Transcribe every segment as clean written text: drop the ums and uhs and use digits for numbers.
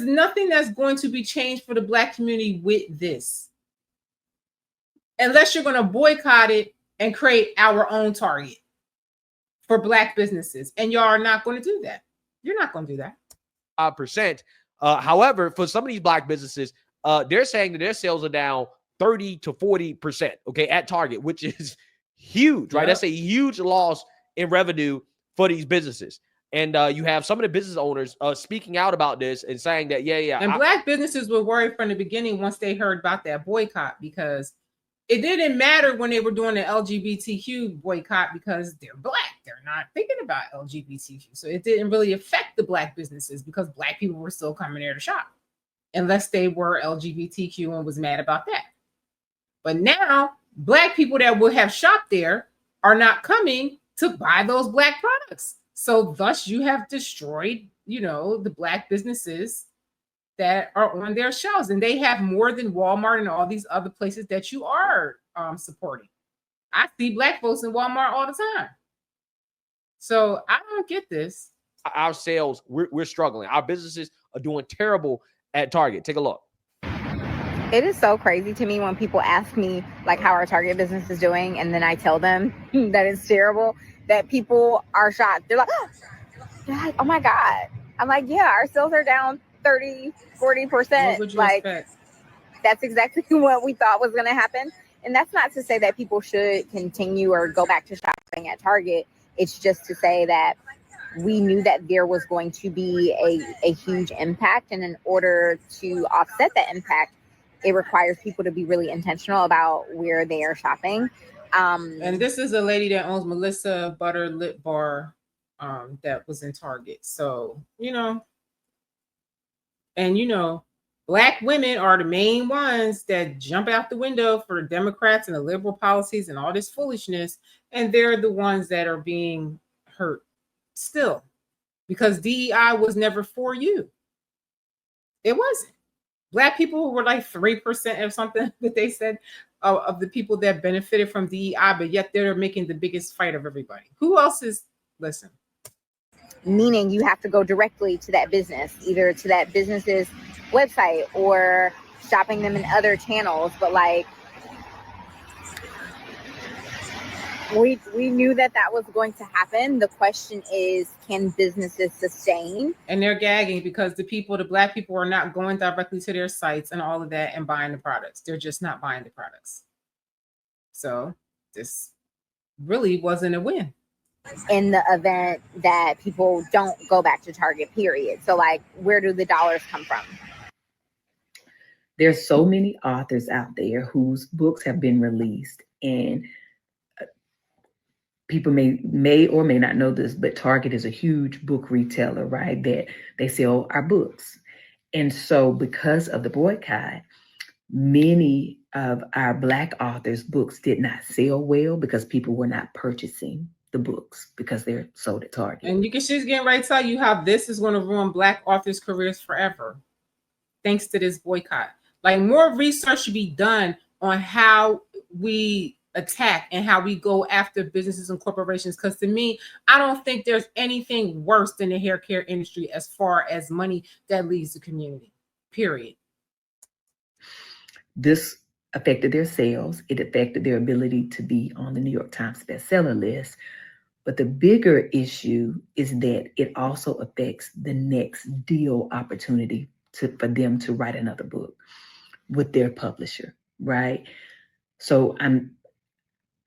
There's nothing that's going to be changed for the Black community with this. Unless you're going to boycott it and create our own Target for Black businesses. And y'all are not going to do that. You're not going to do that. 5%. However, for some of these Black businesses, they're saying that their sales are down 30 to 40%, okay, at Target, which is huge, right? Yep. That's a huge loss in revenue for these businesses. And you have some of the business owners speaking out about this and saying that, And Black businesses were worried from the beginning once they heard about that boycott, because it didn't matter when they were doing the LGBTQ boycott because they're Black. They're not thinking about LGBTQ. So it didn't really affect the Black businesses because Black people were still coming there to shop, unless they were LGBTQ and was mad about that. But now Black people that would have shopped there are not coming to buy those Black products. So thus you have destroyed, the Black businesses that are on their shelves, and they have more than Walmart and all these other places that you are supporting. I see Black folks in Walmart all the time. So I don't get this. Our sales, we're struggling. Our businesses are doing terrible at Target. Take a look. It is so crazy to me when people ask me like how our Target business is doing, and then I tell them that it's terrible, that people are shocked. They're like, oh my God. I'm like, yeah, our sales are down 30, 40%. Like, that's exactly what we thought was going to happen. And that's not to say that people should continue or go back to shopping at Target. It's just to say that we knew that there was going to be a huge impact. And in order to offset that impact, it requires people to be really intentional about where they are shopping. And this is a lady that owns Melissa Butter Lip Bar that was in Target. So, Black women are the main ones that jump out the window for the Democrats and the liberal policies and all this foolishness. And they're the ones that are being hurt still, because DEI was never for you. It wasn't. Black people were like 3% or something that they said of the people that benefited from DEI, but yet they're making the biggest fight of everybody. Who else is, listen. Meaning you have to go directly to that business, either to that business's website or shopping them in other channels. But like, we knew that was going to happen. The question is, can businesses sustain? And they're gagging because the Black people are not going directly to their sites and all of that and buying the products. They're just not buying the products. So this really wasn't a win. In the event that people don't go back to Target, period. So like, where do the dollars come from? There's so many authors out there whose books have been released, and people may or may not know this, but Target is a huge book retailer, right? That they sell our books. And so because of the boycott, many of our Black authors' books did not sell well because people were not purchasing the books because they're sold at Target. And she's getting ready to tell you how this is going to ruin Black authors' careers forever, thanks to this boycott. Like, more research should be done on how we attack and how we go after businesses and corporations. Because to me, I don't think there's anything worse than the hair care industry as far as money that leaves the community, period. This affected their sales. It affected their ability to be on the New York Times bestseller list. But the bigger issue is that it also affects the next deal opportunity for them to write another book with their publisher, right? So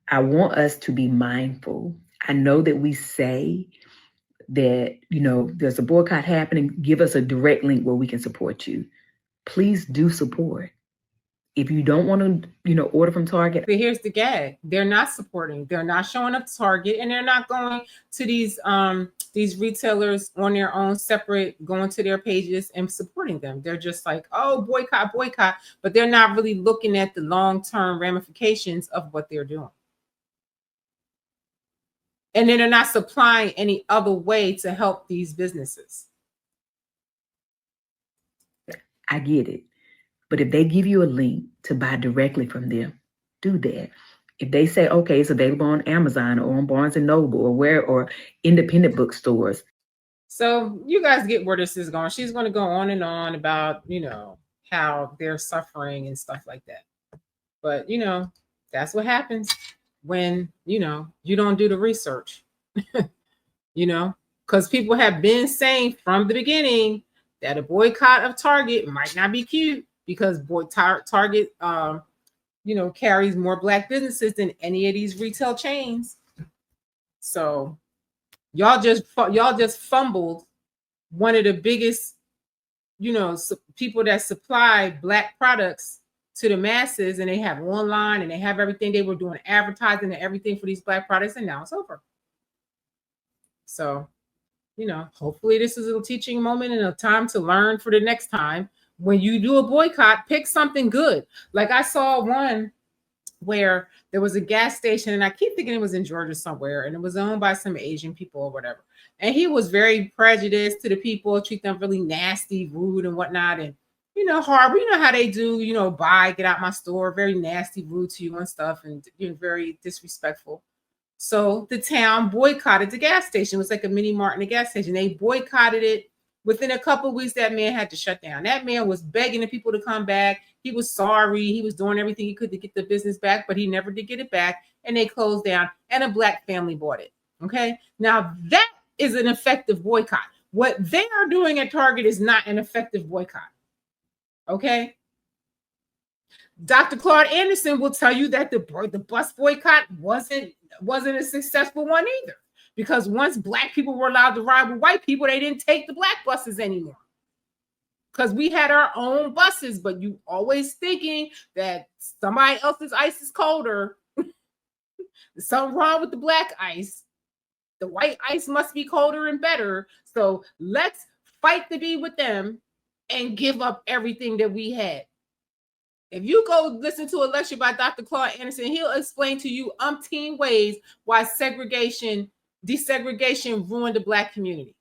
I want us to be mindful. I know that we say that, there's a boycott happening. Give us a direct link where we can support you. Please do support. If you don't want to, order from Target. But here's the gag. They're not supporting. They're not showing up to Target, and they're not going to these retailers on their own separate, going to their pages and supporting them. They're just like, oh, boycott, but they're not really looking at the long-term ramifications of what they're doing. And then they're not supplying any other way to help these businesses. I get it. But if they give you a link to buy directly from them, do that. If they say, okay, it's available on Amazon or on Barnes & Noble or independent bookstores. So you guys get where this is going. She's going to go on and on about, how they're suffering and stuff like that. But, that's what happens when, you don't do the research, because people have been saying from the beginning that a boycott of Target might not be cute because Target, carries more Black businesses than any of these retail chains. So y'all just fumbled one of the biggest, people that supply Black products to the masses, and they have online and they have everything. They were doing advertising and everything for these Black products, and now it's over. So, hopefully this is a teaching moment and a time to learn for the next time. When you do a boycott, pick something good. Like I saw one where there was a gas station, and I keep thinking it was in Georgia somewhere, and it was owned by some Asian people or whatever. And he was very prejudiced to the people, treat them really nasty, rude, and whatnot. And, horrible. You know how they do, get out my store, very nasty, rude to you and stuff, and very disrespectful. So the town boycotted the gas station. It was like a mini mart in a gas station. They boycotted it. Within a couple of weeks, that man had to shut down. That man was begging the people to come back. He was sorry. He was doing everything he could to get the business back, but he never did get it back. And they closed down, and a Black family bought it. Okay. Now that is an effective boycott. What they are doing at Target is not an effective boycott. Okay. Dr. Claude Anderson will tell you that the bus boycott wasn't a successful one either. Because once Black people were allowed to ride with white people, they didn't take the Black buses anymore. Because we had our own buses, but you always thinking that somebody else's ice is colder. There's something wrong with the Black ice. The white ice must be colder and better. So let's fight to be with them and give up everything that we had. If you go listen to a lecture by Dr. Claude Anderson, he'll explain to you umpteen ways why desegregation ruined the Black community.